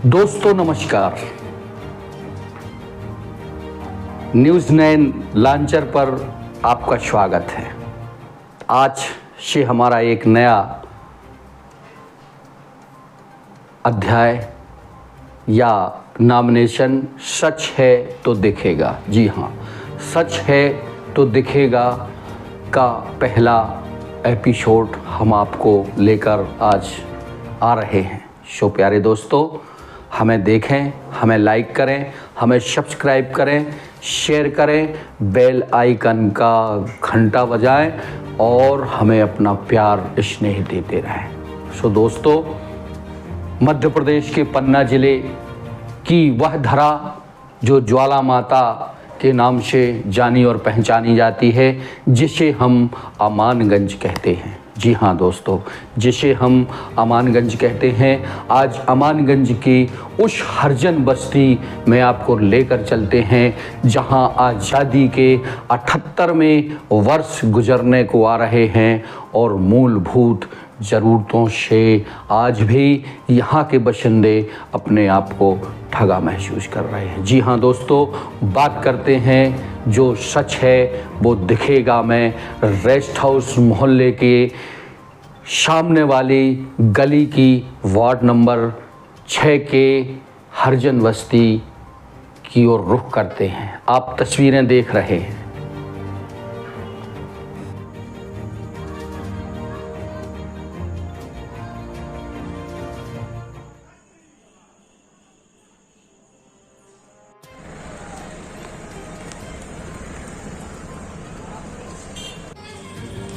दोस्तों नमस्कार। News 9 launcher पर आपका स्वागत है। आज से हमारा एक नया अध्याय या नॉमिनेशन सच है तो दिखेगा। जी हाँ, सच है तो दिखेगा का पहला एपिसोड हम आपको लेकर आज आ रहे हैं। सो प्यारे दोस्तों, हमें देखें, हमें लाइक करें, हमें सब्सक्राइब करें, शेयर करें, बेल आइकन का घंटा बजाएं और हमें अपना प्यार स्नेह देते रहें। सो दोस्तों, मध्य प्रदेश के पन्ना ज़िले की वह धरा जो ज्वाला माता के नाम से जानी और पहचानी जाती है, जिसे हम अमानगंज कहते हैं। जी हाँ दोस्तों, जिसे हम अमानगंज कहते हैं। आज अमानगंज की उस हरिजन बस्ती में आपको लेकर चलते हैं जहां आज़ादी के 78वें वर्ष गुजरने को आ रहे हैं और मूलभूत ज़रूरतों से आज भी यहाँ के बशिंदे अपने आप को ठगा महसूस कर रहे हैं। जी हाँ दोस्तों, बात करते हैं जो सच है वो दिखेगा में रेस्ट हाउस मोहल्ले के सामने वाली गली की वार्ड नंबर 6 के हरिजन बस्ती की ओर रुख करते हैं। आप तस्वीरें देख रहे हैं।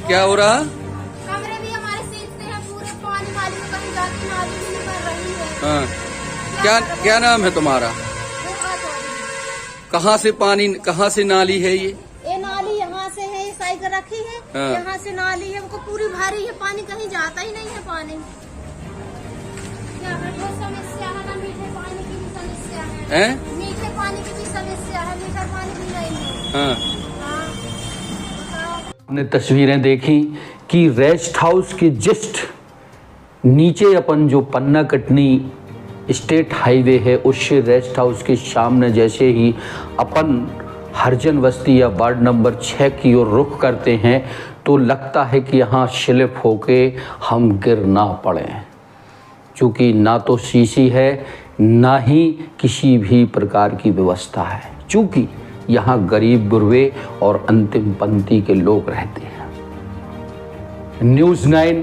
क्या हो रहा? कमरे भी हमारे सीखते हैं, पूरे पानी वाली में कहीं जाती नाली भी निकल रही है। हाँ, क्या नाम है तुम्हारा? कहाँ से नाली है ये नाली यहाँ से है, साइकिल रखी है। हाँ। यहाँ से नाली है, वो पूरी भरी है, पानी कहीं जाता ही नहीं है। पानी यहाँ पर बहुत समस्या है ना, मीठे पानी की भी समस्या है। मीठे पानी की भी समस्या है, मीठा पानी भी नहीं है। हाँ। हमने तस्वीरें देखी कि रेस्ट हाउस के जस्ट नीचे अपन जो पन्ना कटनी स्टेट हाईवे है, उससे रेस्ट हाउस के सामने जैसे ही अपन हरिजन बस्ती या वार्ड नंबर 6 की ओर रुख करते हैं तो लगता है कि यहाँ स्लिप होके हम गिर ना पड़े, क्योंकि ना तो सीसी है ना ही किसी भी प्रकार की व्यवस्था है, क्योंकि यहाँ गरीब गुरबे और अंतिम पंक्ति के लोग रहते हैं। न्यूज़ 9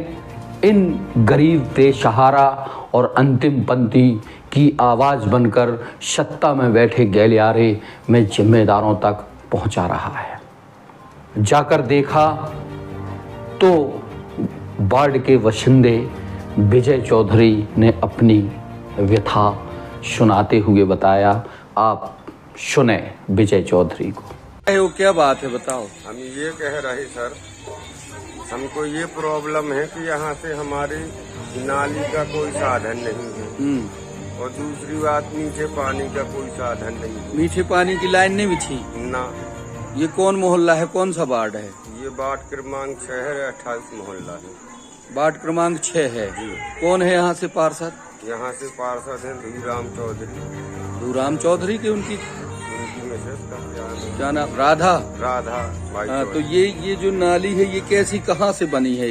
इन गरीब बेसहारा और अंतिम पंक्ति की आवाज़ बनकर सत्ता में बैठे गलियारे में जिम्मेदारों तक पहुंचा रहा है। जाकर देखा तो वार्ड के बाशिंदे विजय चौधरी ने अपनी व्यथा सुनाते हुए बताया। आप सुने विजय चौधरी को। वो क्या बात है बताओ? हम ये कह रहे सर, हमको ये प्रॉब्लम है कि यहाँ से हमारी नाली का कोई साधन नहीं है और दूसरी बात मीठे पानी का कोई साधन नहीं है। मीठे पानी की लाइन नहीं बिछी ना। ये कौन मोहल्ला है, कौन सा वार्ड है? ये वार्ड क्रमांक 6 है, 28 मोहल्ला है। वार्ड क्रमांक 6 है। कौन है यहाँ से पार्षद? यहाँ से पार्षद है धूराम चौधरी। धूराम चौधरी की उनकी मिसेस का क्या नाम? राधा भाई। हाँ, तो ये जो नाली है ये कैसी, कहाँ से बनी है?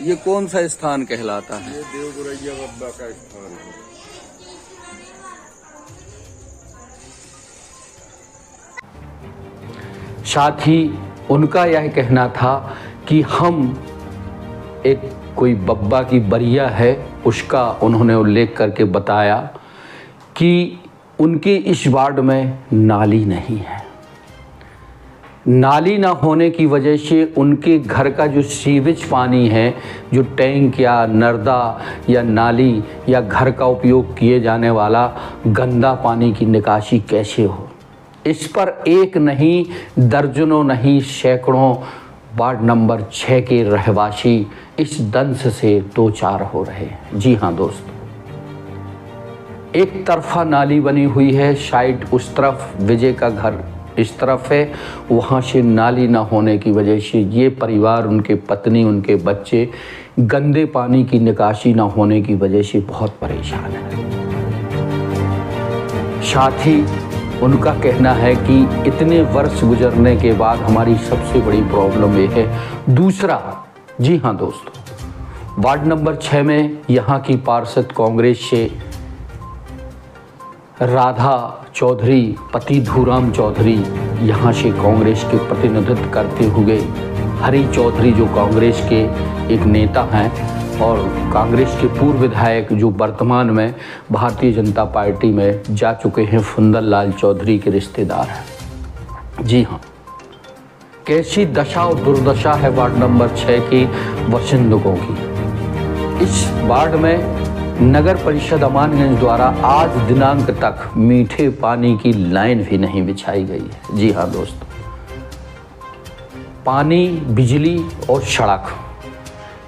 ये कौन सा स्थान कहलाता है? ये देवगुरैया बाबा का स्थान है। साथ ही उनका यह कहना था कि हम एक कोई बब्बा की बरिया है, उसका उन्होंने उल्लेख करके बताया कि उनके इस वार्ड में नाली नहीं है। नाली ना होने की वजह से उनके घर का जो सीवेज पानी है, जो टैंक या नर्दा या नाली या घर का उपयोग किए जाने वाला गंदा पानी की निकासी कैसे हो, इस पर एक नहीं दर्जनों नहीं सैकड़ों वार्ड नंबर 6 के रहवासी इस दंश से दो चार हो रहे हैं। जी हाँ दोस्तों, एक तरफा नाली बनी हुई है, साइड उस तरफ विजय का घर इस तरफ है, वहाँ से नाली ना होने की वजह से ये परिवार, उनके पत्नी, उनके बच्चे गंदे पानी की निकासी ना होने की वजह से बहुत परेशान है। साथ ही उनका कहना है कि इतने वर्ष गुजरने के बाद हमारी सबसे बड़ी प्रॉब्लम ये है। दूसरा, जी हाँ दोस्तों, वार्ड नंबर 6 में यहाँ की पार्षद कांग्रेस से राधा चौधरी, पति धूराम चौधरी, यहाँ से कांग्रेस के प्रतिनिधित्व करते हुए हरी चौधरी जो कांग्रेस के एक नेता हैं और कांग्रेस के पूर्व विधायक जो वर्तमान में भारतीय जनता पार्टी में जा चुके हैं, फुंदल लाल चौधरी के रिश्तेदार हैं। जी हाँ, कैसी दशा और दुर्दशा है वार्ड नंबर 6 की बाशिंदों की। इस वार्ड में नगर परिषद अमानगंज द्वारा आज दिनांक तक मीठे पानी की लाइन भी नहीं बिछाई गई है। जी हाँ दोस्तों, पानी, बिजली और सड़क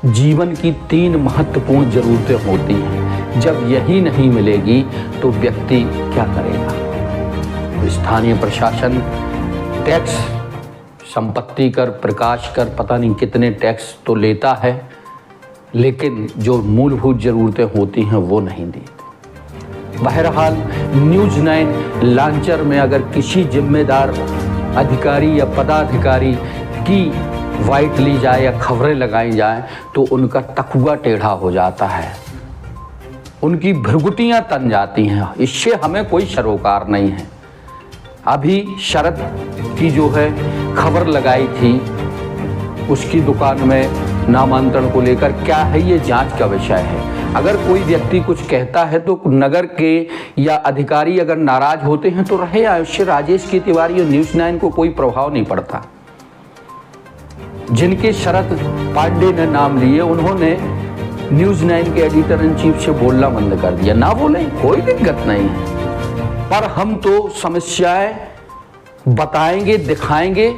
जीवन की 3 महत्वपूर्ण ज़रूरतें होती हैं। जब यही नहीं मिलेगी तो व्यक्ति क्या करेगा। स्थानीय प्रशासन टैक्स, संपत्ति कर, प्रकाश कर, पता नहीं कितने टैक्स तो लेता है, लेकिन जो मूलभूत ज़रूरतें होती हैं वो नहीं देते। बहरहाल न्यूज़ 9 लांचर में अगर किसी जिम्मेदार अधिकारी या पदाधिकारी की वाइट ली जाए या खबरें लगाई जाए तो उनका टकुआ टेढ़ा हो जाता है, उनकी भृगुटियाँ तन जाती हैं। इससे हमें कोई सरोकार नहीं है। अभी शरद की जो है खबर लगाई थी, उसकी दुकान में नामांतरण को लेकर क्या है, ये जांच का विषय है। अगर कोई व्यक्ति कुछ कहता है तो नगर के या अधिकारी अगर नाराज होते हैं तो रहे आए, उससे राजेश की तिवारी और न्यूज़ 9 को कोई प्रभाव नहीं पड़ता। जिनके शरद पांडे ने नाम लिए, उन्होंने न्यूज़ 9 के एडिटर इन चीफ से बोलना बंद कर दिया। ना बोले, कोई दिक्कत नहीं है, पर हम तो समस्याएं बताएंगे, दिखाएंगे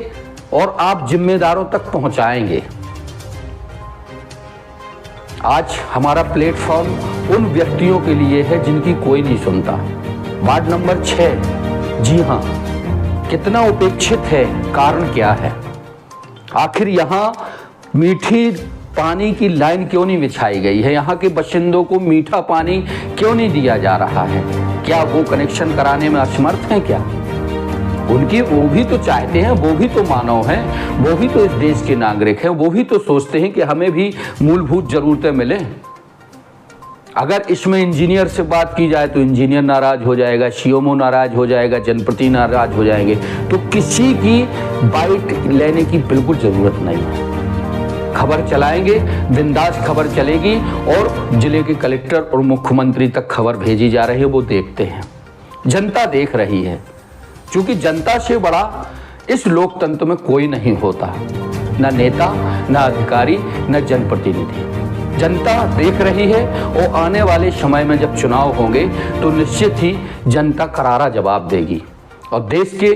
और आप जिम्मेदारों तक पहुंचाएंगे। आज हमारा प्लेटफॉर्म उन व्यक्तियों के लिए है जिनकी कोई नहीं सुनता। वार्ड नंबर 6, जी हाँ, कितना उपेक्षित है, कारण क्या है? आखिर यहाँ मीठी पानी की लाइन क्यों नहीं बिछाई गई है? यहाँ के बाशिंदों को मीठा पानी क्यों नहीं दिया जा रहा है? क्या वो कनेक्शन कराने में असमर्थ हैं क्या? उनकी वो भी तो चाहते हैं, वो भी तो मानव हैं, वो भी तो इस देश के नागरिक हैं, वो भी तो सोचते हैं कि हमें भी मूलभूत ज़रूरतें मिलें। अगर इसमें इंजीनियर से बात की जाए तो इंजीनियर नाराज हो जाएगा, सीएमओ नाराज हो जाएगा, जनप्रतिनिधि नाराज हो जाएंगे, तो किसी की बाइट लेने की बिल्कुल ज़रूरत नहीं है। खबर चलाएंगे, बिंदास खबर चलेगी और जिले के कलेक्टर और मुख्यमंत्री तक खबर भेजी जा रही है, वो देखते हैं, जनता देख रही है। क्योंकि जनता से बड़ा इस लोकतंत्र में कोई नहीं होता, ना नेता, ना अधिकारी, ना जनप्रतिनिधि। जनता देख रही है और आने वाले समय में जब चुनाव होंगे तो निश्चित ही जनता करारा जवाब देगी। और देश के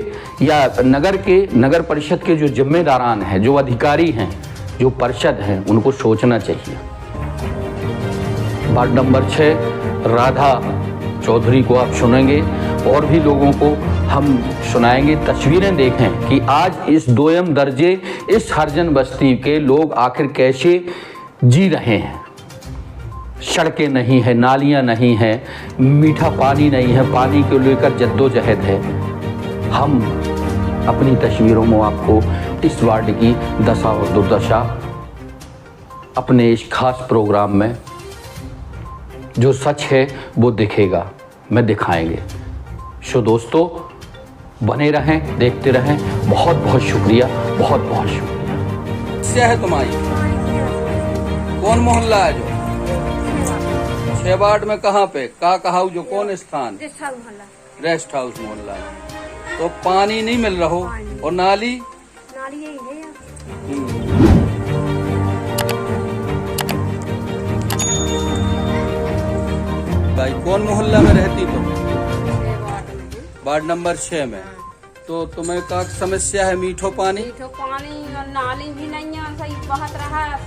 या नगर परिषद के जो जिम्मेदारान हैं, जो अधिकारी हैं, जो पार्षद हैं, उनको सोचना चाहिए। वार्ड नंबर 6 राधा चौधरी को आप सुनेंगे और भी लोगों को हम सुनाएंगे। तस्वीरें देखें कि आज इस 2M दर्जे इस हरिजन बस्ती के लोग आखिर कैसे जी रहे हैं। सड़कें नहीं है, नालियां नहीं है, मीठा पानी नहीं है, पानी को लेकर जद्दोजहद है। हम अपनी तस्वीरों में आपको इस वार्ड की दशा और दुर्दशा अपने इस खास प्रोग्राम में जो सच है वो दिखेगा, मैं दिखाएंगे। सो दोस्तों बने रहें, देखते रहें। बहुत बहुत शुक्रिया, बहुत बहुत शुक्रिया। क्या है तुम्हारी? कौन मोहल्ला है जो 6 वार्ड में? कहाँ पे कहा जो कौन स्थान? रेस्ट हाउस मोहल्ला है। तो पानी नहीं मिल रहा हो और नाली यही है। भाई कौन मोहल्ला में रहती तुम? वार्ड नंबर 6 में। तो तुम्हें क्या समस्या है? मीठो पानी? मीठो पानी और नाली भी नहीं है, सही बहत रहा है।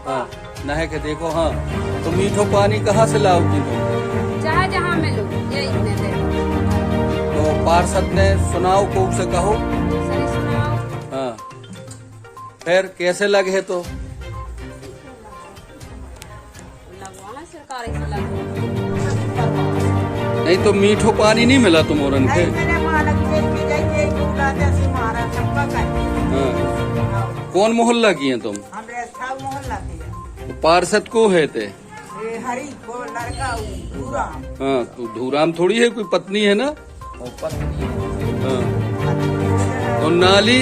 हाँ, नह के देखो। हाँ, तो मीठो पानी कहाँ से लाओगी तुम? चाहे जहाँ मिलो, यही इतने दे। तो पार्षद ने सुनाओ को उसे कहो। सही सुनाओ। हाँ, फिर कैसे लगे? तो लगवाना सरकारी से लगवाना। नहीं तो मीठो पानी नहीं मिला तुम औरन के? हाँ। कौन मोहल्ला की है तुम? पार्षद को है ते? हरी को लड़का धूराम। हाँ तो धूराम थोड़ी है, कोई पत्नी है ना? हाँ। और नाली